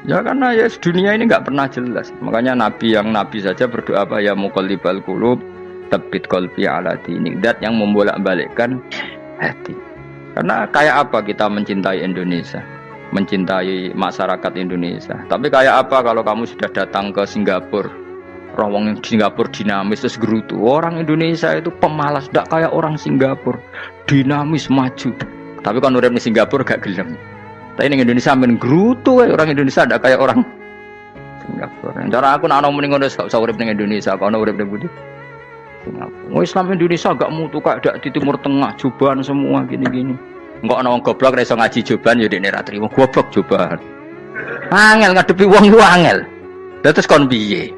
Ya karena ya dunia ini nggak pernah jelas. Makanya nabi yang nabi saja berdoa apa ya muqallibal qulub tsabbit qalbi ala dinik. Dat yang membolak-balikkan hati. Karena kayak apa kita mencintai Indonesia, mencintai masyarakat Indonesia. Tapi kayak apa kalau kamu sudah datang ke Singapura, rawang Singapura dinamis terus gerutu. Orang Indonesia itu pemalas, tidak kayak orang Singapura, dinamis maju. Tapi kalau urip di Singapura gak gelem. Tapi di Indonesia men gerutu, orang Indonesia tidak kayak orang Singapura. Cara aku nak ngomong ngono gak usah urip di Indonesia, kalau urip di Budi. Singapura. Islam Indonesia gak mutu kayak dak di Timur Tengah, jubahan semua gini-gini. Enggak ana wong goblok ra iso ngaji jubahan ya dekne ra trimo goblok jubahan. Angel ngadepi wong iku angel. Lah terus kon piye?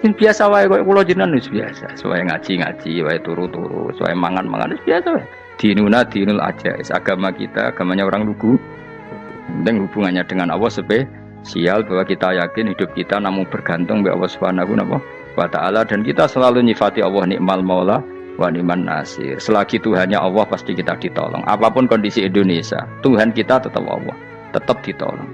Sing biasa wae koyo kula jenengan wis biasa. Suwe ngaji-ngaji wae turu-turu, suwe mangan-mangan wis biasa wae. Dinuna dinul aja, agama kita, agamanya orang lugu. Penting hubungannya dengan Allah spesial bahwa kita yakin hidup kita namun bergantung kepada Allah Subhanahu wa taala dan kita selalu nyifati Allah nikmal maula wa ni'man nasir. Selagi Tuhannya Allah pasti kita ditolong. Apapun kondisi Indonesia, Tuhan kita tetap Allah, tetap ditolong.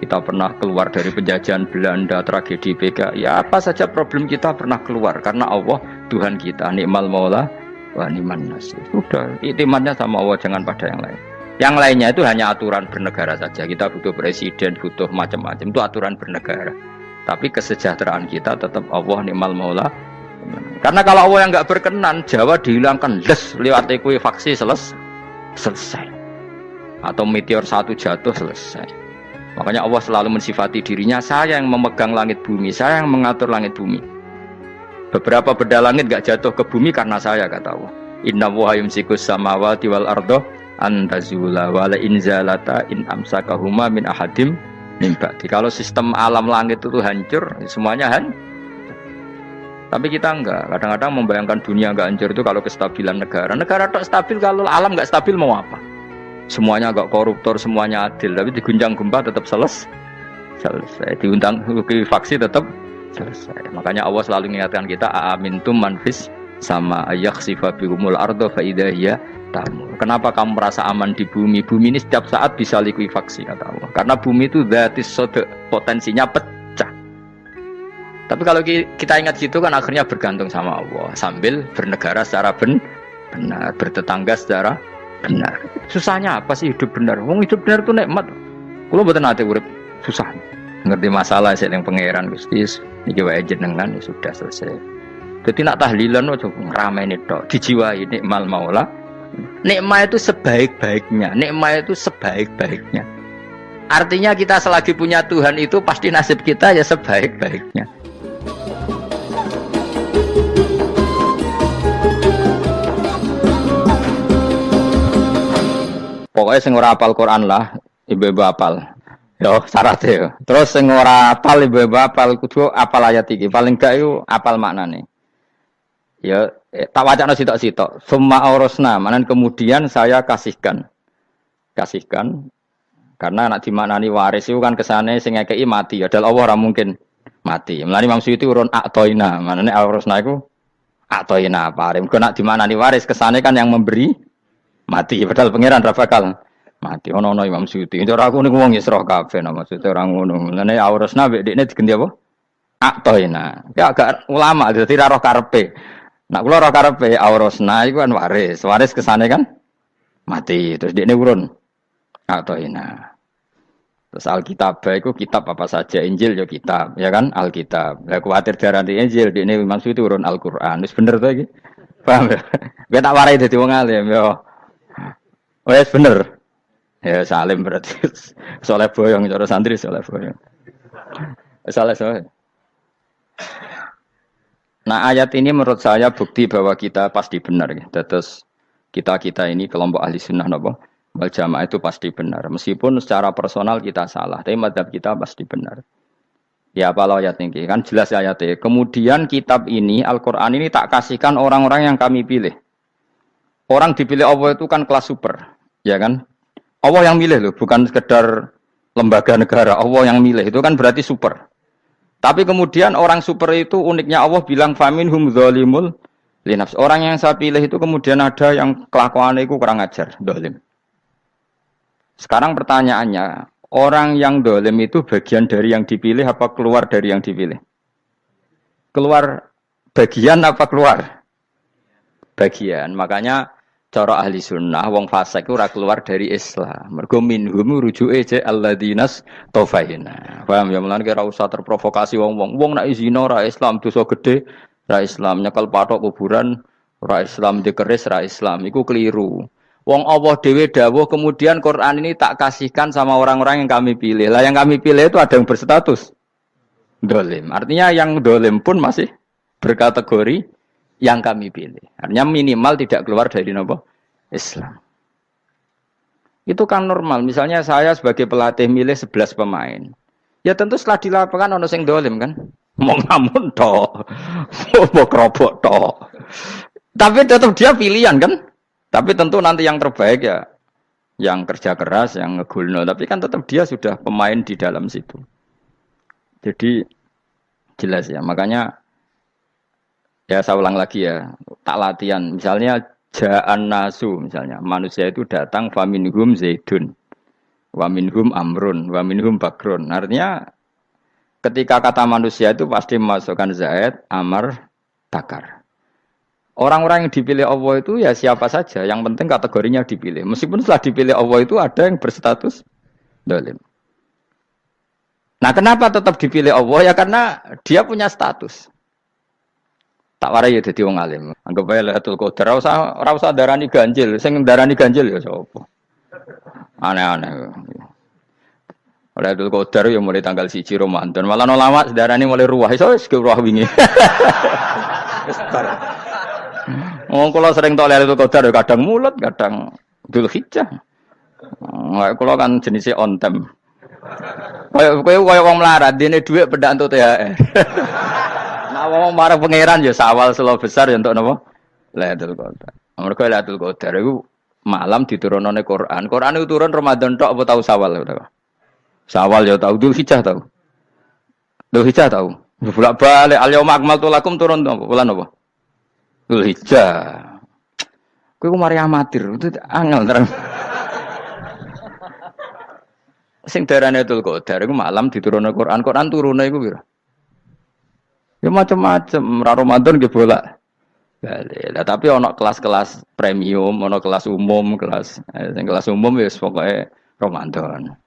Kita pernah keluar dari penjajahan Belanda, tragedi PKI, ya apa saja problem kita pernah keluar karena Allah Tuhan kita nikmal maula wa ni'man nasir. Sudah, iktimatnya sama Allah, jangan pada yang lain. Yang lainnya itu hanya aturan bernegara saja. Kita butuh presiden, butuh macam-macam. Itu aturan bernegara. Tapi kesejahteraan kita tetap Allah ni'mal maula. Karena kalau Allah yang nggak berkenan, Jawa dihilangkan les lewat ekuifaksi selesai. Atau meteor satu jatuh selesai. Makanya Allah selalu mensifati dirinya, saya yang memegang langit bumi, saya yang mengatur langit bumi. Beberapa benda langit nggak jatuh ke bumi karena saya, kata Allah. Inna wa yumsikus samawati wal ardo antazula wala inzalata in amsakahuma min ahadim min ba'di. Kalau sistem alam langit itu hancur, semuanya tapi kita enggak. Kadang-kadang membayangkan dunia enggak hancur itu kalau kestabilan negara. Negara tak stabil, kalau alam enggak stabil mau apa? Semuanya enggak koruptor, semuanya adil, tapi diguncang gempa tetap selesai. Diundang faksi tetap selesai. Makanya Allah selalu mengingatkan kita aamintum manfis sama yakhsifa bihumul ardo fa idza hiya tamur. Kenapa kamu merasa aman di bumi? Bumi ini setiap saat bisa likuifaksi, kata Allah. Karena bumi itu dzatis sodq, potensinya pecah. Tapi kalau kita ingat gitu kan akhirnya bergantung sama Allah sambil bernegara secara benar, bertetangga secara benar. Susahnya apa sih hidup benar? Wong hidup benar itu nikmat. Kulo mboten nate urip susah. Ngerti masalah sik ning pangeran Gusti, niki wae jenengan ya sudah selesai. Dadi nak tahlilan ojo ngrameni tok, dijiwai nikmal maula. Nikmat itu sebaik-baiknya, nikmat itu sebaik-baiknya. Artinya kita selagi punya Tuhan itu pasti nasib kita ya sebaik-baiknya. Pokoknya sing ora hafal Quran lah, ibu-ibu hafal. Yo syaratnya. Terus sing ora hafal ibu-ibu hafal kudu hafal ayat iki. Paling gak yo hafal maknane. Ya tak wacana sitok-sitok. Summa aurasna, manan kemudian saya kasihkan. Karena anak dimaknani waris itu kan kesane sing ngekeki mati. Ya dal Allah ora mungkin mati. Mulane Imam Suyuti urun atoina, manane aurasna iku atoina paring. Kok nak dimaknani waris kesane kan yang memberi mati, padahal pangeran ra bakal mati. Ono Imam Suyuti. Cara aku niku wong Isra kabeh nama maksudnya ora ngono. Mulane aurasna mek dekne diganti apa? Atoina. Ya agak ulama dadi ra roh karepe. Nak kula roh karepe aurasna iku kan waris. Waris kesane kan mati. Terus dekne urun atoina. Terus Alkitab itu kitab apa saja, Injil ya kitab, ya kan Alkitab. Lah kuwatir diarani Injil, dekne Imam Suyuti urun Al-Qur'an. Wis bener to iki? Paham ya? Kowe tak warai dadi wong alim ya. Wes bener. Ya salim berarti. Soleh boyong cara santri soleh boyong. Soleh. Nah, ayat ini menurut saya bukti bahwa kita pasti benar ya. Terus kita ini kelompok ahli sunnah napa? Wal jamaah itu pasti benar. Meskipun secara personal kita salah, tapi mazhab kita pasti benar. Ya apa ayat ini? Kan jelas ayatnya. Kemudian kitab ini, Al-Qur'an ini tak kasihkan orang-orang yang kami pilih. Orang dipilih Allah itu kan kelas super, ya kan? Allah yang milih loh, bukan sekedar lembaga negara. Allah yang milih itu kan berarti super. Tapi kemudian orang super itu uniknya Allah bilang faminhum zalimul linafs. Orang yang saya pilih itu kemudian ada yang kelakuannya itu kurang ajar, zalim. Sekarang pertanyaannya, Orang yang dolim itu bagian dari yang dipilih apa keluar dari yang dipilih? Keluar bagian apa keluar? Bagian. Makanya cara ahli sunnah, wong fasik itu ora keluar dari Islam. Mergo minhum rujuke je alladinas tofaina. Paham ya, mulane ora usah terprovokasi wong-wong. Wong nek zina ora Islam, dosa gede ora Islam, nyekel patok kuburan ora Islam, dikeris ora Islam. Iku keliru. Wong Allah dhewe dawuh kemudian Quran ini tak kasihkan sama orang-orang yang kami pilih. Lah yang kami pilih itu ada yang berstatus dolim. Artinya yang dolim pun masih berkategori yang kami pilih. Artinya minimal tidak keluar dari nopo Islam. Itu kan normal. Misalnya saya sebagai pelatih milih 11 pemain. Ya tentu setelah di lapangan ono sing dolim kan. Mau ngamun tok. Mau kerobok tok. Tapi tetap dia pilihan kan. Tapi tentu nanti yang terbaik ya yang kerja keras, yang ngegulno. Tapi kan tetap dia sudah pemain di dalam situ. Jadi jelas ya. Makanya ya saya ulang lagi ya. Tak latihan. Misalnya ja'an nasu. Misalnya manusia itu datang faminhum zaidun. Waminhum amrun. Waminhum bakrun. Artinya ketika kata manusia itu pasti memasukkan zaid, amar, bakar. Orang-orang yang dipilih Allah itu ya siapa saja. Yang penting kategorinya dipilih. Meskipun setelah dipilih Allah itu ada yang berstatus dolim. Nah kenapa tetap dipilih Allah? Ya karena dia punya status. Tak warai ya dadi wong alim. Anggap ae Lailatul Qadar ora usah darani ganjil. Sing darani ganjil ya sapa? Aneh-aneh. Lailatul Qadar ya mulai tanggal 1 Ramadan. Malah ulama darani mulai ruwah. Iso wis ruwah wingi. Kalau sering tolak Lailatul Qadar ya kadang mulut, kadang Dzulhijjah. Kalau kan jenisnya on time. Kayak wong melarat, dene dhuwit pedak entuk THR. Nah wong marang pangeran ya sawal selo besar ya untuk napa? Lailatul Qadar. Mergo Lailatul Qadar iku malam diturunane Quran. Quran itu turun Ramadan tok apa tau Sawal ya? Sawal ya tau, Dzulhijjah tau. Dzulhijjah tau. Bolak-balik al-yauma akmaltu lakum turun apa? Bulan apa? Dzulhijjah. Kowe mari amatir, itu angel terang. Sing darane Lailatul Qadar iku malam diturunne Quran. Quran turune iku pira? Ya macam-macam, Ramadan nggih bolak. Lah tapi ana kelas-kelas premium, ana kelas umum, sing kelas umum wis pokoke Ramadan.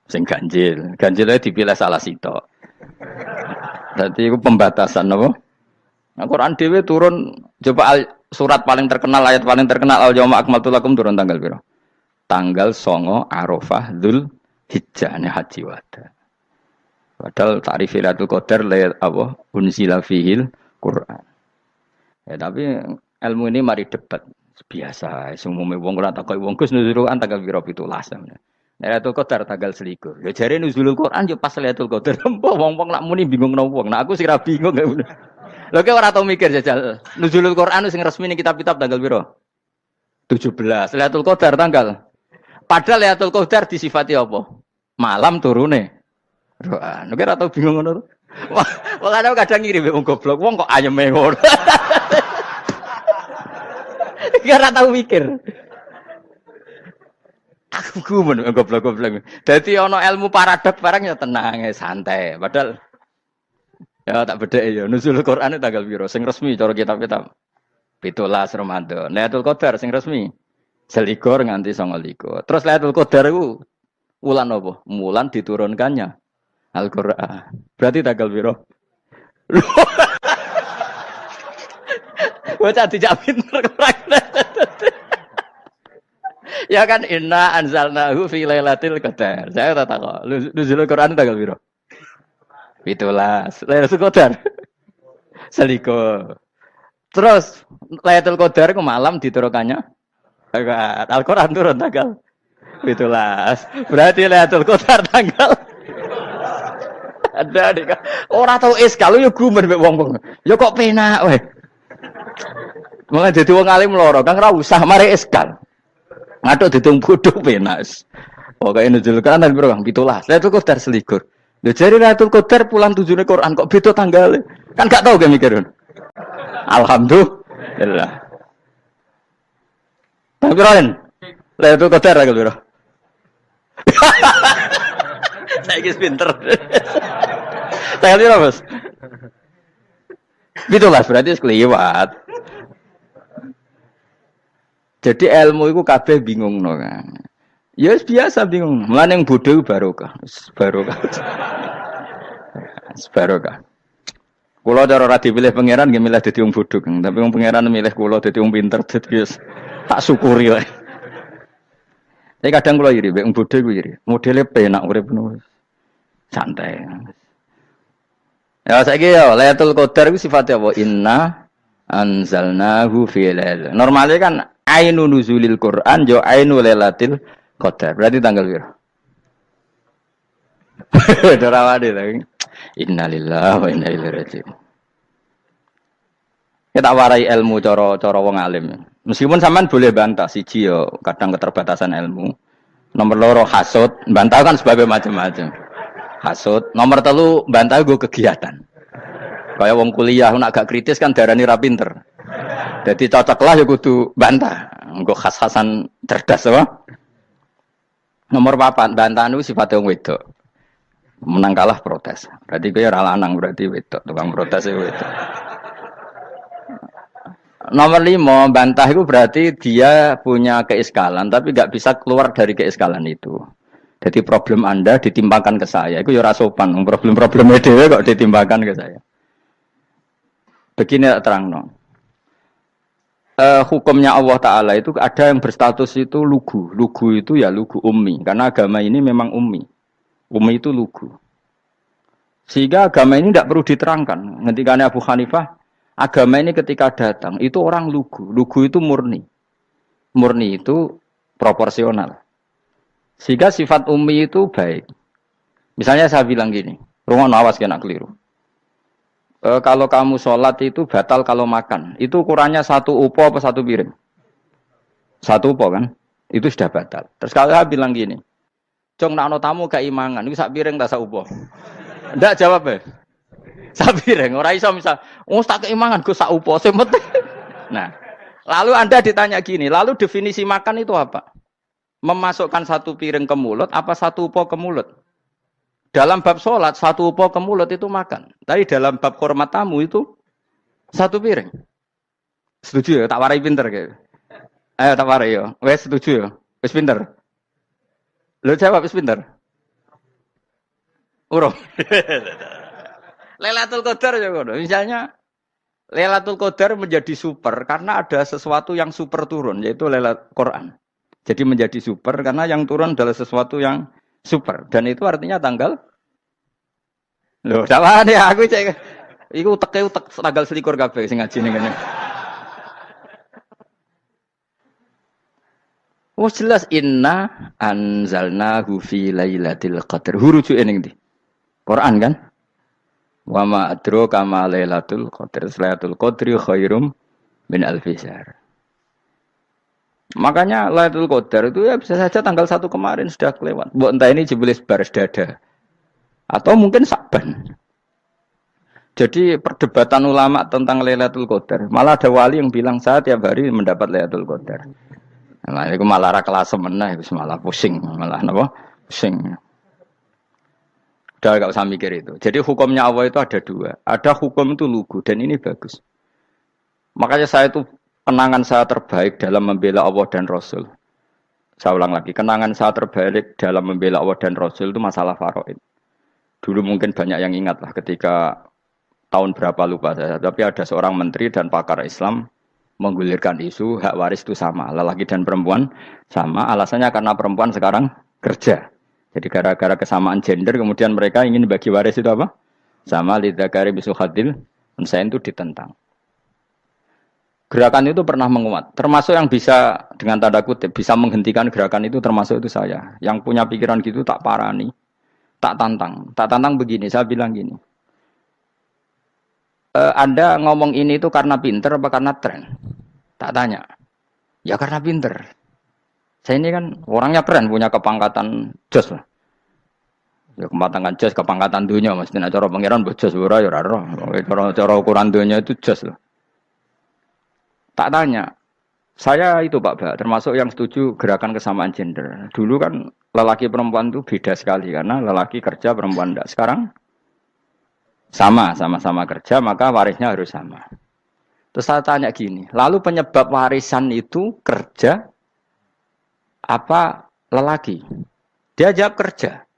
Sing ganjil, ganjilnya dipilih salah sitok. Dadi iku pembatasan napa? Nah, Quran dhewe turun coba surat paling terkenal, ayat paling terkenal al-yauma akmaltu lakum turun tanggal pira? Tanggal 9 Arafah Dzulhijjah haji wada. Padahal ta'rif Lailatul Qadar apa unzila fihil Quran. Ya tapi ilmu ini mari debat biasa. Semume wong ora takoki wong Gus nuzul Quran tanggal pira 17. Lailatul Qadar tanggal 21. Ya jare nuzulul Quran yo pas Lailatul Qadar. Mbok wong-wong lak muni bingung nang wong. Nah aku sing ra bingung. Lho kowe ora tau mikir jajal. Nuzulul Quran sing resmi ning kitab-kitab tanggal pira? 17. Lailatul Qadar tanggal. Padahal Lailatul Qadar disifati apa? Malam turune. Quran. Kowe ora tau bingung ngono. Wong ana kadang ngirim wong goblok, wong kok ayeme ngono. Iki ora tau mikir. Aku gumun goblok-goblok. Dadi ana ilmu paradok barang ya tenang, santai. Padahal ya tak bedheki ya. Nuzul Quran tanggal piro? Sing resmi cara kitab-kitab 17 Ramadan. Lailatul Qadar sing resmi 21 nganti 29. Terus Lailatul Qadar iku wulan apa? Wulan diturunkannya Al-Qur'an. Berarti tanggal piro? Bocah dijak pinter ya kan inna anzalnahu fi lailatul qadar. Saya tak tahu. Nuzul Quran tanggal piro? 17. Lailatul Qadar. Seliko. Terus Lailatul Qadar ke malam diturunkannya Al-Qur'an turun tanggal 17. Berarti Lailatul Qadar tanggal ada dik. Ora tau kalau yo gumen mek wong-wong. Yo kok penak weh. Mulai dadi wong alim loro, Kang ora usah mari eskal. Ngatuk ditung bodho penak. Pokoke nuzul Quran piro Kang 17. Lailatul Qadar selikur. Lho jare Lailatul Qadar pulang tujune Quran kok beda tanggale. Kan gak tau ge mikir. Alhamdulillah. Tapi Ron, Lailatul Qadar tanggal piro? Saiki pinter. Tanggal piro, Bos? 17 berarti kelewat. Jadi ilmu itu kabeh bingung no kan. Ya biasa bingung. Mulane yang bodoh barokah. Barokah. Barokah. Kula cara ora dipilih pangeran nggih milih dadi wong bodoh, tapi wong pangeran milih kula dadi wong pinter dadi tak syukuri wae. Tapi kadang kula iri, wong bodoh iku iri. Modele penak urip ngono. Santai. Ya saiki ya Lailatul Qadar iku sifatnya apa? Inna anzalnahu fi lailatul. Normalnya kan ainu nuzulil Quran yo ainu Lailatul Qadar. Berarti tanggal piro? Dorawade lagi. Innalillahi wa inna ilaihi raji'un. Kita warai ilmu cara wong alim. Meskipun sampean boleh bantah siji yo kadang keterbatasan ilmu. Nomor loro hasud, bantah kan sebab macam-macam. Hasud, nomor telu bantah gue kegiatan. Kayak wong kuliah nak gak kritis kan darani ra pinter. Jadi cocoklah ya kudu bantah. Engko khas-khasan cerdas apa? Nomor 4 bantahan itu sifatnya wong wedok. Menang kalah protes. Berarti kowe ora lanang berarti wedok, tukang protes e wedok. Nomor 5 bantah itu berarti dia punya keiskalan tapi gak bisa keluar dari keiskalan itu. Jadi problem Anda ditimpakan ke saya, itu ya ora sopan. Problem-problemnya dhewe kok ditimpakan ke saya. Begini terang hukumnya Allah Ta'ala itu ada yang berstatus itu lugu. Lugu itu ya lugu ummi. Karena agama ini memang ummi. Ummi itu lugu. Sehingga agama ini tidak perlu diterangkan. Ketika Abu Hanifah, agama ini ketika datang, itu orang lugu. Lugu itu murni. Murni itu proporsional. Sehingga sifat ummi itu baik. Misalnya saya bilang gini, rungono awas kena keliru. Kalau kamu sholat itu batal kalau makan. Itu ukurannya 1 upo apa 1 piring? 1 upo kan? Itu sudah batal. Terus kalau saya bilang gini, Jong nak tamu gak imangan, itu 1 piring tak 1 upo. Ndak jawab ya? 1 piring. Orang iso misal, tak keimangan gue 1 upo. Nah, lalu Anda ditanya gini, lalu definisi makan itu apa? Memasukkan 1 piring ke mulut, apa 1 upo ke mulut? Dalam bab sholat, 1 upo ke mulut itu makan. Tapi dalam bab hormat tamu itu 1 piring. Setuju ya? Tak warai pinter kayak. Ayo tak warai ya. Wes setuju ya? Wes pinter. Lo jawab wes pinter. Urung. Lailatul Qadar ya ngono. Misalnya Lailatul Qadar menjadi super karena ada sesuatu yang super turun, yaitu Lailatul Quran. Jadi menjadi super karena yang turun adalah sesuatu yang super. Dan itu artinya tanggal. Loh, sama nih aku cek. Iku utek tanggal 21 kabeh sing ngaji ning kene. Wes jelas inna anzalnahu fi lailatul qadar. Huruju ning ndi? Quran kan? Wa ma adraka ma lailatul qadar. Lailatul qadri khairum min alfi syahr. Makanya Lailatul Qadar itu ya bisa saja tanggal 1 kemarin sudah kelewat. Mbok entah ini jebelis baris dada. Atau mungkin Sa'ban. Jadi perdebatan ulama tentang Lailatul Qadar. Malah ada wali yang bilang saya tiap hari mendapat Lailatul Qadar. Nah, itu malah ra kelas meneh, itu malah pusing, malah napa? Pusing. Udah enggak usah mikir itu. Jadi hukumnya Allah itu ada 2. Ada hukum itu lugu dan ini bagus. Makanya saya itu kenangan saya terbaik dalam membela Allah dan Rasul. Saya ulang lagi, kenangan saya terbaik dalam membela Allah dan Rasul itu masalah faraid. Dulu mungkin banyak yang ingat lah ketika tahun berapa lupa saya. Tapi ada seorang menteri dan pakar Islam menggulirkan isu hak waris itu sama. Lelaki dan perempuan sama. Alasannya karena perempuan sekarang kerja. Jadi gara-gara kesamaan gender kemudian mereka ingin bagi waris itu apa? Sama lidzakari bisu hadil. Saya itu ditentang. Gerakan itu pernah menguat, termasuk yang bisa dengan tanda kutip bisa menghentikan gerakan itu termasuk itu saya. Yang punya pikiran gitu tak parani, tak tantang begini. Saya bilang gini, Anda ngomong ini itu karena pinter apa karena tren? Tak tanya, ya karena pinter. Saya ini kan orangnya keren, punya kepangkatan jos lah. Ya kepangkatan jos, kepangkatan dunia, mestinya cara pangeran bojos ora ya ora. Cara ukuran dunia itu jos lah. Tak tanya, Saya itu Pak Ba, termasuk yang setuju gerakan kesamaan gender. Dulu kan lelaki perempuan itu beda sekali karena lelaki kerja perempuan enggak. Sekarang sama-sama kerja maka warisnya harus sama. Terus saya tanya gini, lalu penyebab warisan itu kerja apa lelaki? Dia jawab kerja.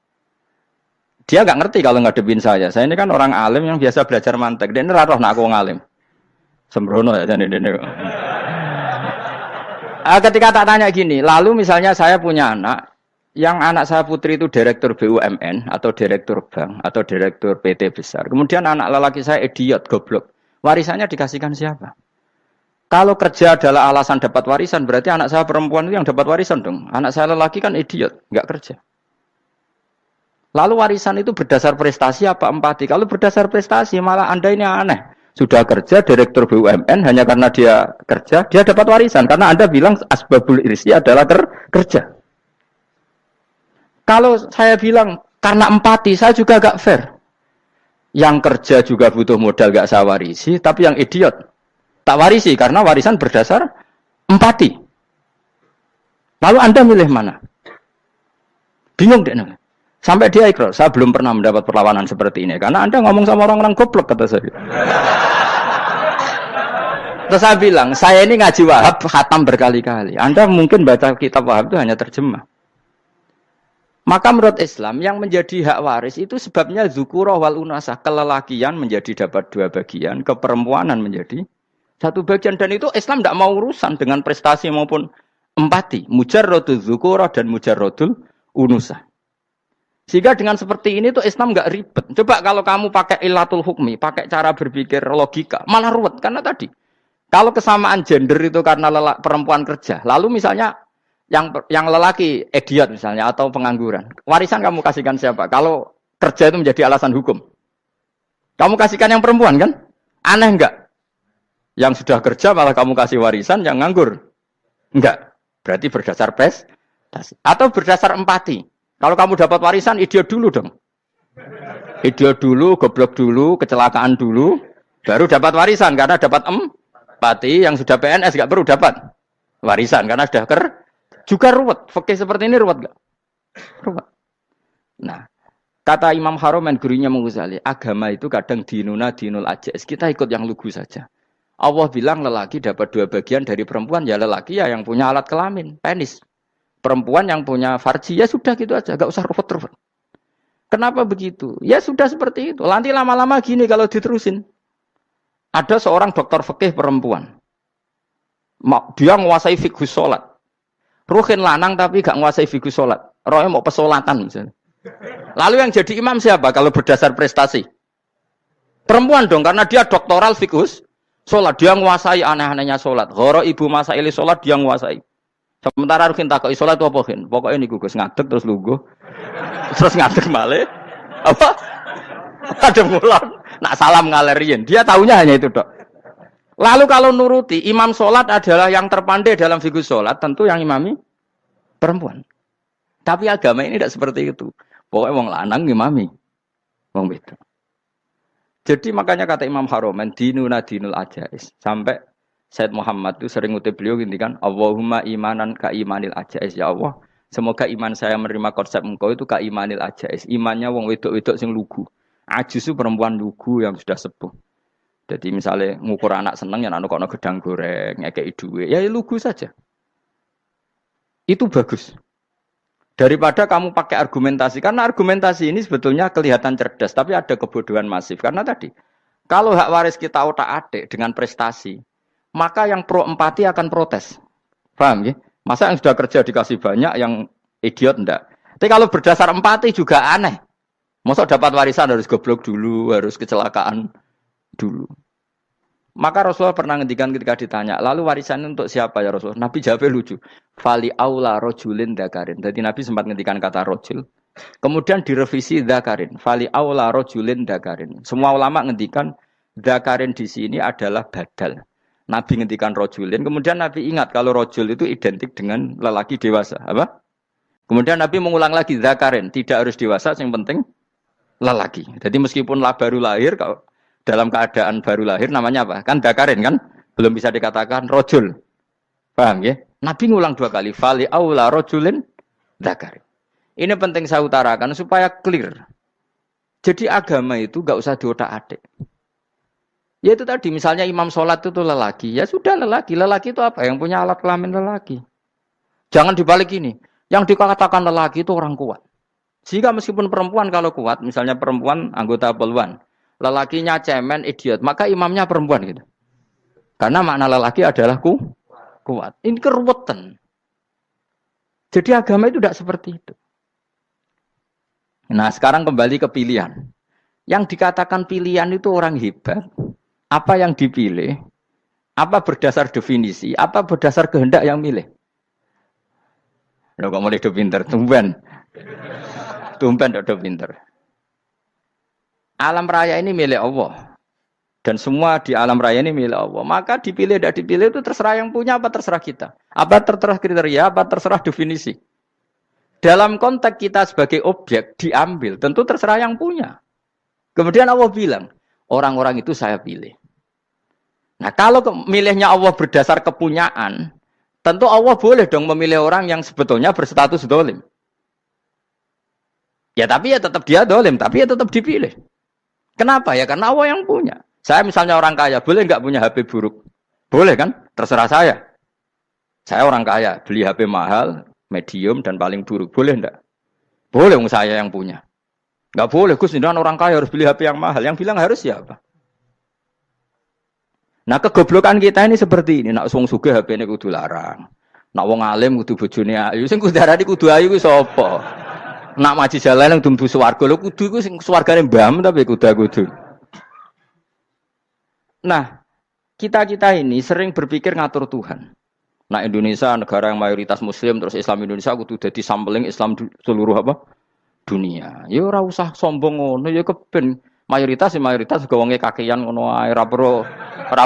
Dia nggak ngerti kalau ngadepin saya. Saya ini kan orang alim yang biasa belajar mantek. Dia ini ratoh nak aku ngalim. Sembrono ya jadi ini. Ketika tak tanya gini, lalu misalnya saya punya anak, yang anak saya putri itu direktur BUMN atau direktur bank atau direktur PT besar. Kemudian anak lelaki saya idiot, goblok. Warisannya dikasihkan siapa? Kalau kerja adalah alasan dapat warisan, berarti anak saya perempuan itu yang dapat warisan dong. Anak saya lelaki kan idiot, nggak kerja. Lalu warisan itu berdasar prestasi apa empati? Kalau berdasar prestasi malah Anda ini aneh. Sudah kerja direktur BUMN hanya karena dia kerja, dia dapat warisan. Karena Anda bilang asbabul irsi adalah kerja. Kalau saya bilang karena empati, saya juga gak fair. Yang kerja juga butuh modal gak saya warisi, tapi yang idiot tak warisi karena warisan berdasar empati. Lalu Anda milih mana? Bingung deh. Sampai dia ikrar, saya belum pernah mendapat perlawanan seperti ini. Karena Anda ngomong sama orang-orang goblok, kata saya. Terus saya bilang, saya ini ngaji Wahab, khatam berkali-kali. Anda mungkin baca kitab Wahab itu hanya terjemah. Maka menurut Islam, yang menjadi hak waris itu sebabnya zukurah wal unasah. Kelelakian menjadi dapat 2 bagian, keperempuanan menjadi 1 bagian. Dan itu Islam tidak mau urusan dengan prestasi maupun empati. Mujarrodul zukurah dan mujarrodul unusah. Sehingga dengan seperti ini tuh Islam nggak ribet. Coba kalau kamu pakai ilatul hukmi, pakai cara berpikir logika, malah ruwet. Karena tadi, kalau kesamaan gender itu karena perempuan kerja, lalu misalnya yang lelaki idiot misalnya atau pengangguran, warisan kamu kasihkan siapa? Kalau kerja itu menjadi alasan hukum, kamu kasihkan yang perempuan kan? Aneh nggak? Yang sudah kerja malah kamu kasih warisan yang nganggur? Enggak. Berarti berdasar prestasi atau berdasar empati. Kalau kamu dapat warisan, idiot dulu dong. Idiot dulu, goblok dulu, kecelakaan dulu, baru dapat warisan. Karena dapat empati, yang sudah PNS gak perlu dapat warisan. Karena sudah juga ruwet. Fikih seperti ini ruwet gak? Ruwet. Nah, kata Imam Haromen, gurunya Ghazali, agama itu kadang dinuna dinul ajais. Kita ikut yang lugu saja. Allah bilang lelaki dapat 2 bagian dari perempuan, ya lelaki ya yang punya alat kelamin, penis. Perempuan yang punya farji, ya sudah gitu aja, gak usah ruwet-ruwet. Kenapa begitu? Ya sudah seperti itu. Nanti lama-lama gini kalau diterusin. Ada seorang dokter fikih perempuan. Dia menguasai fikih sholat. Ruhin lanang tapi gak menguasai fikih sholat. Rohnya mau pesolatan misalnya. Lalu yang jadi imam siapa kalau berdasar prestasi? Perempuan dong, karena dia doktoral fikih sholat. Dia menguasai aneh-anehnya sholat. Goro ibu masaili sholat dia menguasai. Sementara Ruhin takoki salat apa Ruhin? Pokoke niku Gus ngadeg terus lungguh. Terus ngadeg malih. Apa? Ada mulan. Nak salam ngalerien. Dia tahunya hanya itu, Dok. Lalu kalau nuruti imam salat adalah yang terpandai dalam fikih salat, tentu yang imami perempuan. Tapi agama ini tidak seperti itu. Pokoknya wong lanang imami. Wong wedok. Jadi makanya kata Imam Haromen dinuna dinul ajais. Sampai Said Muhammad itu sering ngutip beliau ngintikan Allahumma imanan ka imanil ajais, ya Allah. Semoga iman saya menerima konsep engkau itu ka imanil ajais. Imannya wong wedok-wedok sing lugu. Ajis itu perempuan lugu yang sudah sepuh. Jadi misalnya ngukur anak seneng ya anak kono gedang goreng, ngekei duwe, ya lugu saja. Itu bagus. Daripada kamu pakai argumentasi, karena argumentasi ini sebetulnya kelihatan cerdas, tapi ada kebodohan masif. Karena tadi, kalau hak waris kita otak-atik dengan prestasi, maka yang pro empati akan protes. Paham ya? Masa yang sudah kerja dikasih banyak, yang idiot enggak. Tapi kalau berdasar empati juga aneh. Masa dapat warisan harus goblok dulu, harus kecelakaan dulu. Maka Rasulullah pernah ngendikan ketika ditanya, lalu warisan untuk siapa ya Rasulullah? Nabi jawabnya lucu. Fali aula rojulin dzakarin. Jadi Nabi sempat ngendikan kata rojul. Kemudian direvisi dzakarin. Fali aula rojulin dzakarin. Semua ulama ngendikan dzakarin di sini adalah badal. Nabi ngendikan rojulin, kemudian Nabi ingat kalau rojul itu identik dengan lelaki dewasa. Apa? Kemudian Nabi mengulang lagi dzakarin, tidak harus dewasa, yang penting lelaki. Jadi meskipun baru lahir, kalau dalam keadaan baru lahir namanya apa? Kan dzakarin kan? Belum bisa dikatakan rojul. Paham ya? Nabi ngulang 2 kali. Fali aula rajulin dzakar. Ini penting saya utarakan supaya clear. Jadi agama itu gak usah diotak-atik. Ya itu tadi, misalnya imam sholat itu lelaki. Ya sudah lelaki. Lelaki itu apa? Yang punya alat kelamin lelaki. Jangan dibalik ini. Yang dikatakan lelaki itu orang kuat. Sehingga meskipun perempuan kalau kuat, misalnya perempuan anggota poluan, lelakinya cemen, idiot, maka imamnya perempuan gitu. Karena makna lelaki adalah kuat. Ini keruwetan. Jadi agama itu tidak seperti itu. Nah sekarang kembali ke pilihan. Yang dikatakan pilihan itu orang hebat. Apa yang dipilih? Apa berdasar definisi? Apa berdasar kehendak yang milih? Loh kok mulai do pinter? Tumben do pinter. Alam raya ini milik Allah. Dan semua di alam raya ini milik Allah. Maka dipilih tidak dipilih itu terserah yang punya apa terserah kita. Apa terserah kriteria, apa terserah definisi. Dalam konteks kita sebagai objek diambil, tentu terserah yang punya. Kemudian Allah bilang, orang-orang itu saya pilih. Nah kalau milihnya Allah berdasar kepunyaan, tentu Allah boleh dong memilih orang yang sebetulnya berstatus dolim. Ya tapi ya tetap dia dolim, tapi ya tetap dipilih. Kenapa ya? Karena Allah yang punya. Saya misalnya orang kaya, boleh nggak punya HP buruk? Boleh kan? Terserah saya. Saya orang kaya, beli HP mahal, medium dan paling buruk. Boleh enggak? Boleh saya yang punya. Enggak boleh, Gus, dengan orang kaya harus beli HP yang mahal. Yang bilang harus siapa? Nah, kegoblokan kita ini seperti ini. Nak wong sugih HP ini kudu larang. Nak wong alim kudu bojone ayu. Sing kudu darani kudu ayu ku sapa? Nak maji jalan yang dumbu swarga lho kudu iku sing swargane mbam tapi kudu. Nah, kita ini sering berpikir ngatur Tuhan. Nah Indonesia negara yang mayoritas Muslim terus Islam Indonesia kudu dadi sampling Islam seluruh apa dunia. Ya ora usah sombong ngono ya keben mayoritas juga wonge kakean ngono ae ora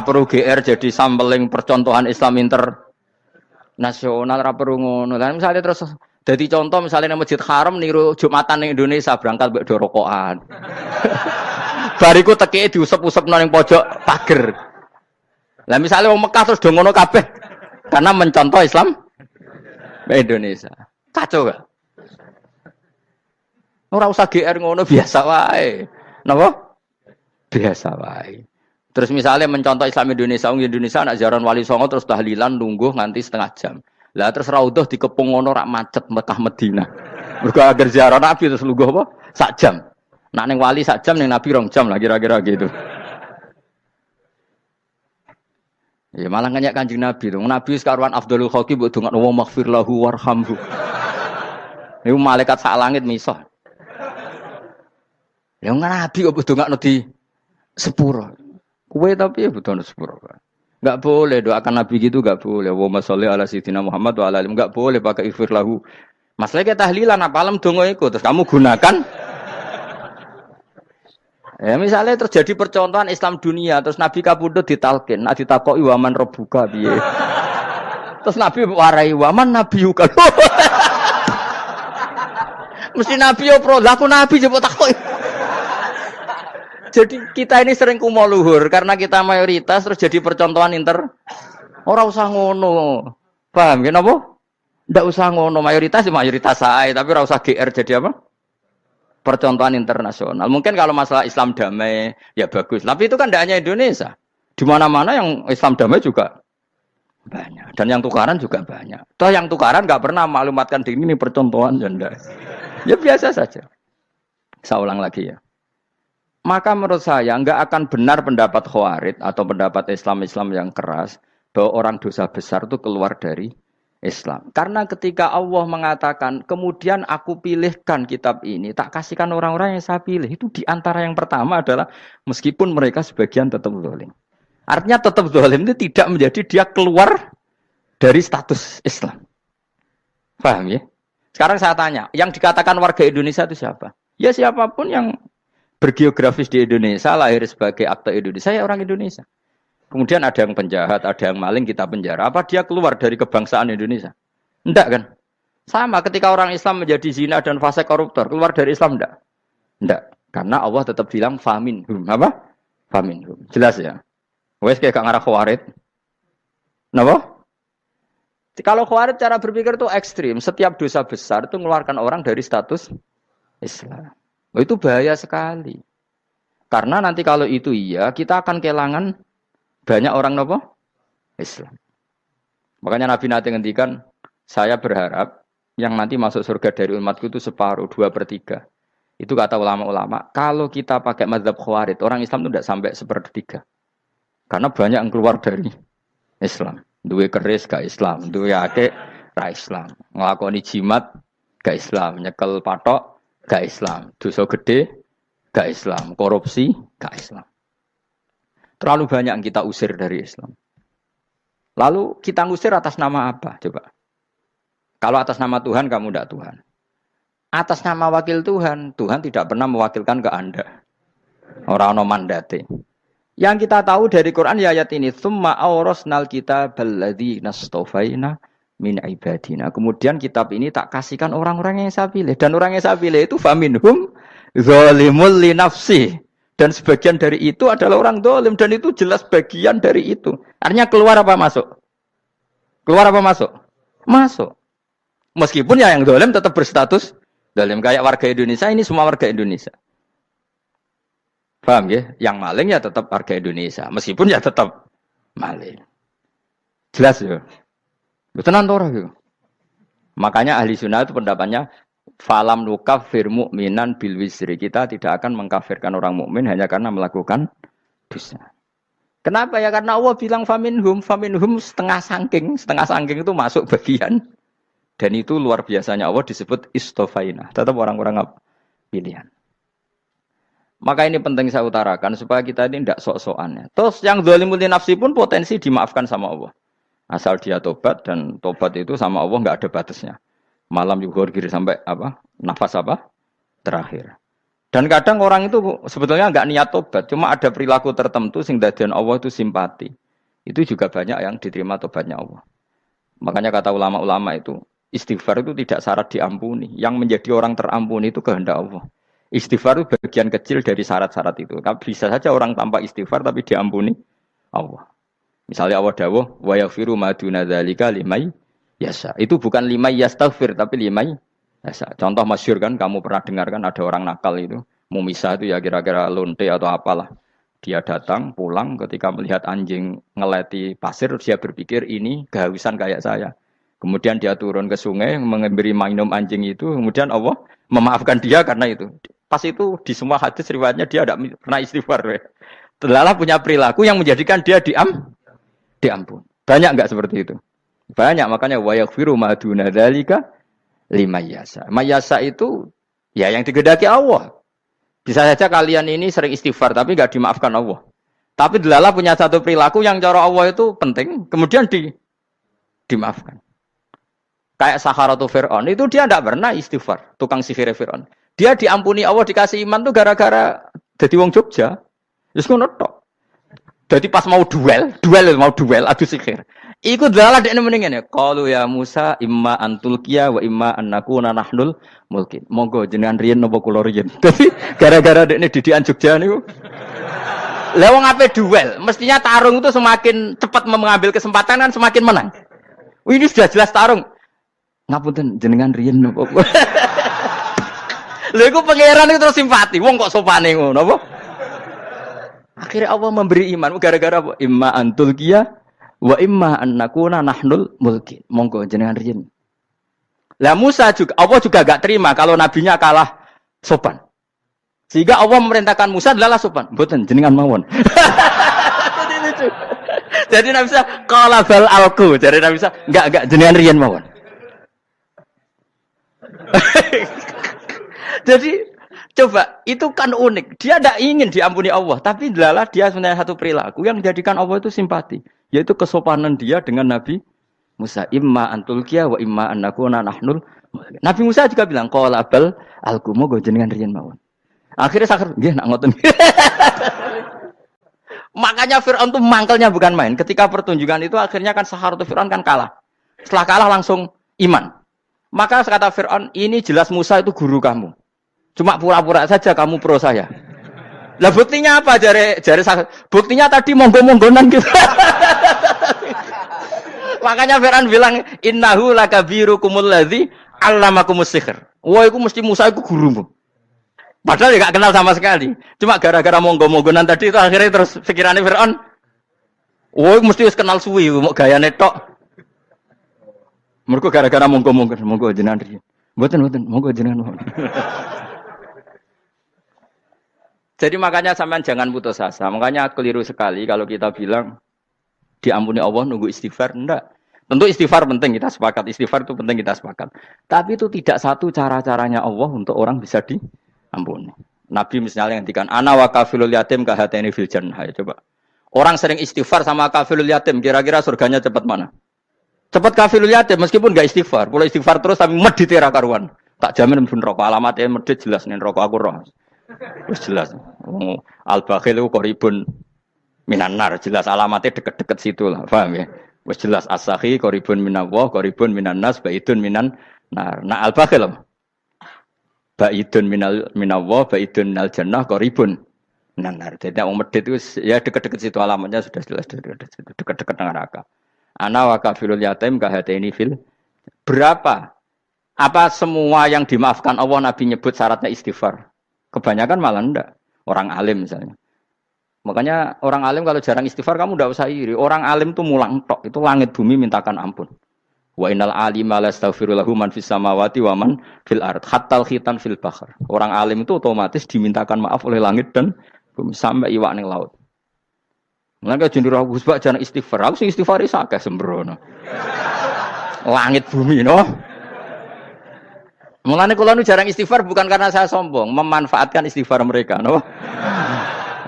perlu GR jadi sampling percontohan Islam internasional ora perlu ngono. Lah misale terus dadi contoh misalnya nang Masjid Haram niru Jumatan ning Indonesia berangkat mbek do rokokan. Bariku tekike diusep-usepno ning pojok pager. Lah misalnya wong Mekah terus do ngono kabeh karena mencontoh Islam Indonesia. Kacau gak? Ora usah GR ngono biasa wae. Napa? Biasa wae. Terus misalnya mencontoh Islam Indonesia, Indonesia anak jaran Wali Songo terus tahlilan nunggu nganti setengah jam. Lah terus raudhah dikepung ngono rak macet Mekah Madinah. Mergo agar ziarah Nabi terus lungguh apa? Sak jam. Nak ning wali sak jam ning Nabi 2 jam lah kira-kira gitu. Ya malah nganyak Kanjeng Nabi tuh. Nabi sekaruan Afdhalul Khalqi mbok dongakno wa maghfir lahu warhamhu. Niku malaikat sak langit misah. Ya Nabi kok dongakno di sepuro. Kowe tapi ya butuh sepuro. Enggak boleh doakan Nabi gitu enggak boleh. Wa sholli ala sayyidina Muhammad wa ala alihi enggak boleh pakai ighfir lahu. Masalah kita tahlilan apa alam donga iku terus kamu gunakan. Ya misalnya terjadi percontohan Islam dunia terus Nabi kapundhut ditalkin, nak ditakoki waman rebuka piye. Terus Nabi warai waman nabiyuka. Mesti Nabi yo pro, lah aku Nabi jebot takoki. Jadi kita ini sering kumo luhur karena kita mayoritas terus jadi percontohan ora usah ngono. Paham ya napa? Ndak usah ngono, mayoritas sae tapi ora usah GR jadi apa? Percontohan internasional. Mungkin kalau masalah Islam damai ya bagus. Tapi itu kan tidak hanya Indonesia. Di mana-mana yang Islam damai juga banyak. Dan yang tukaran juga banyak. Toh yang tukaran nggak pernah maklumatkan diri ini percontohan janda. Ya biasa saja. Saya ulang lagi ya. Maka menurut saya nggak akan benar pendapat Khawarij atau pendapat Islam yang keras bahwa orang dosa besar itu keluar dari Islam. Karena ketika Allah mengatakan, kemudian aku pilihkan kitab ini, tak kasihkan orang-orang yang saya pilih. Itu diantara yang pertama adalah, meskipun mereka sebagian tetap zalim. Artinya tetap zalim itu tidak menjadi dia keluar dari status Islam. Paham ya? Sekarang saya tanya, yang dikatakan warga Indonesia itu siapa? Ya siapapun yang bergeografis di Indonesia, lahir sebagai akte Indonesia, saya orang Indonesia. Kemudian ada yang penjahat, ada yang maling, kita penjara. Apa dia keluar dari kebangsaan Indonesia? Enggak kan? Sama ketika orang Islam menjadi zina dan fasik koruptor, keluar dari Islam enggak? Enggak. Karena Allah tetap bilang faminhum. Apa? Faminhum. Jelas ya? Wes kayak gak ngarah Khawarij. Napa? Kalau Khawarij cara berpikir itu ekstrim. Setiap dosa besar itu mengeluarkan orang dari status Islam. Oh, itu bahaya sekali. Karena nanti kalau itu iya, kita akan kehilangan banyak orang nopo Islam. Makanya Nabi nanti ngendikan, saya berharap yang nanti masuk surga dari umatku itu separuh, 2/3. Itu kata ulama-ulama. Kalau kita pakai mazhab Khawarij, orang Islam itu tidak sampai 1/3. Karena banyak yang keluar dari Islam. Duwe keris gak Islam, duwe akeh ra Islam. Nglakoni jimat gak Islam, nyekel patok gak Islam, dosa gede gak Islam, korupsi gak Islam. Terlalu banyak yang kita usir dari Islam. Lalu kita ngusir atas nama apa? Coba. Kalau atas nama Tuhan kamu tidak Tuhan. Atas nama wakil Tuhan, Tuhan tidak pernah mewakilkan ke Anda. Orang-orang mandate. Yang kita tahu dari Quran ya ayat ini, tsumma awrasnal kitabal ladzina astafaina min ibadina. Kemudian kitab ini tak kasihkan orang-orang yang saya pilih, dan orang yang saya pilih itu faminhum zalimul li nafsi. Dan sebagian dari itu adalah orang zalim, dan itu jelas bagian dari itu. Artinya keluar apa masuk? Keluar apa masuk? Masuk. Meskipun ya yang zalim tetap berstatus zalim, kayak warga Indonesia, ini semua warga Indonesia. Paham ya? Yang maling ya tetap warga Indonesia. Meskipun ya tetap maling. Jelas ya? Tenan ora gitu. Makanya ahli sunnah itu pendapatnya falam nukafir mu'minan bil wisri. Kita tidak akan mengkafirkan orang mukmin hanya karena melakukan dosa. Kenapa ya? Karena Allah bilang faminhum setengah sangking itu masuk bagian. Dan itu luar biasanya Allah disebut istofaina. Tetap orang-orang pilihan. Maka ini penting saya utarakan supaya kita ini tidak sok-sokan. Terus yang zalimul li nafsi pun potensi dimaafkan sama Allah. Asal dia tobat, dan tobat itu sama Allah nggak ada batasnya. Malam yuhur kiri sampai apa? Nafas apa? Terakhir. Dan kadang orang itu sebetulnya nggak niat tobat, cuma ada perilaku tertentu sehingga dadian Allah itu simpati. Itu juga banyak yang diterima tobatnya Allah. Makanya kata ulama-ulama itu, istighfar itu tidak syarat diampuni. Yang menjadi orang terampuni itu kehendak Allah. Istighfar itu bagian kecil dari syarat-syarat itu. Bisa saja orang tanpa istighfar tapi diampuni Allah. Misalnya Allah dawuh wa yaghfiru ma duna dzalika liman yasha. Itu bukan liman yastaghfir tapi liman yasha. Contoh masyhur kan, kamu pernah dengar kan, ada orang nakal itu, mau misah itu ya kira-kira lonte atau apalah. Dia datang pulang ketika melihat anjing ngeleti pasir, dia berpikir ini kehausan kayak saya. Kemudian dia turun ke sungai memberi minum anjing itu, kemudian Allah memaafkan dia karena itu. Pas itu di semua hadis riwayatnya dia tidak pernah istighfar. Telah punya perilaku yang menjadikan dia diampun. Banyak enggak seperti itu? Banyak, makanya wa yaghfiru ma duna dzalika liman yasha. Mayasa itu ya yang digedaki Allah. Bisa saja kalian ini sering istighfar tapi enggak dimaafkan Allah. Tapi delala punya satu perilaku yang cara Allah itu penting, kemudian dimaafkan. Kayak Saharatu Fir'aun, itu dia tidak pernah istighfar, tukang sihir Fir'aun. Dia diampuni Allah, dikasih iman tuh gara-gara jadi wong Jogja. Terus ngono tok. Jadi pas mau duel adu sihir. Iku dalah dekne mendingan ya. Qalu ya Musa imma antulqiya wa imma annakuna nahnul mulkin. Monggo jenengan riyen napa kula riyen. Dadi gara-gara dekne didikan Jogja niku. Lah wong ape duel, mestinya tarung itu semakin cepat mengambil kesempatan kan semakin menang. Ini sudah jelas tarung. Ngapunten jenengan riyen napa. Lha iku pangeran itu terus simpati. Wong kok sopane ngono apa? Akhirnya Allah memberi iman gara-gara apa? Imma antulqiya wa imma annakuna nahnul mulkin. Monggo jenengan riyen. Lah Musa juga Allah juga enggak terima kalau nabinya kalah sopan. Sehingga Allah memerintahkan Musa adalah sopan. Mboten jenengan mawon. Jadi lucu. Jadi Nabi Musa qala bal alqu. Jadi Nabi Musa enggak jenengan riyen mawon. Jadi coba, itu kan unik. Dia tidak ingin diampuni Allah, tapi adalah dia sebenarnya satu perilaku yang menjadikan Allah itu simpati, yaitu kesopanan dia dengan Nabi Musa. Imma antulqiya wa imma annakuna nahnul. Nabi Musa juga bilang qala bal alqu moga jenengan riyen mawon. Akhirnya sakar nggih nak ngoten. Makanya Firaun itu mangkelnya bukan main. Ketika pertunjukan itu akhirnya kan Saharatu Firaun kan kalah. Setelah kalah langsung iman. Maka kata Firaun, ini jelas Musa itu guru kamu. Cuma pura-pura saja kamu pro saya. Lah buktinya apa? Jare buktinya tadi monggo-monggonan gitu. Makanya Fir'aun bilang innahu lakabirukumul ladzi 'allamakumus sihr. Wah, iku mesti Musa iku gurumu. Padahal dia gak kenal sama sekali. Cuma gara-gara monggo-monggonan tadi itu akhirnya terus pikirannya Fir'aun. Wah, mesti wis kenal suwi mau gayane tok. Mergo gara-gara monggo-monggo jenengan riyen. Mboten, monggo jenengan. Jadi makanya sampean jangan putus asa. Makanya keliru sekali kalau kita bilang diampuni Allah nunggu istighfar. Enggak. Tentu istighfar penting, kita sepakat. Istighfar itu penting, kita sepakat. Tapi itu tidak satu cara-caranya Allah untuk orang bisa diampuni. Nabi misalnya ngendikan ana wa kafilul yatim kahateni fil jannah. Ya, coba. Orang sering istighfar sama kafilul yatim, kira-kira surganya cepat mana? Cepat kafilul yatim meskipun enggak istighfar. Boleh istighfar terus tapi medit ra karuan. Tak jamin pun rokok alamatnya medit jelas nih rokok aku roh. Wis jelas. Al-bakhil itu koribun minanar, jelas alamatnya deket-deket situ lah, paham ya? Wis jelas as-sakhi koribun minallah, koribun minannas, baidun minan nar. Nah al-bakhil baidun minallah, baidun minal jannah, koribun minan nar. Jadi orang medit itu ya deket-deket situ alamatnya sudah jelas deket-deket dengan neraka. Ana wa kafilul yatim kahataini fil. Berapa? Apa semua yang dimaafkan Allah Nabi nyebut syaratnya istighfar? Kebanyakan malah enggak. Orang alim misalnya. Makanya orang alim kalau jarang istighfar kamu enggak usah iri. Orang alim tuh mulang tok. Itu langit bumi mintakan ampun. Wa innal alima lastaghfiru lahu man fis samawati wa man fil ard. Hattal khitan fil bahr. Orang alim itu otomatis dimintakan maaf oleh langit dan bumi sampai iwak ning laut. Mulane jenenge Gus Bak jarang istighfar. Aku sing istighfar is akeh sembrono. Langit bumi no. Mulane kula nu jarang istighfar bukan karena saya sombong, memanfaatkan istighfar mereka, no?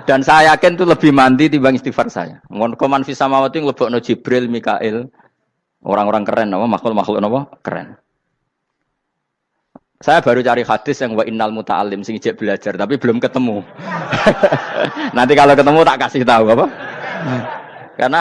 Dan saya yakin itu lebih mandi timbang istighfar saya. Ngon koman fi samawati nglebokno Jibril, Mikail, orang-orang keren, no? Makhluk-makhluk no? Keren. Saya baru cari hadis yang wa innal muta'allim sing ijek belajar tapi belum ketemu. Nanti kalau ketemu tak kasih tahu apa?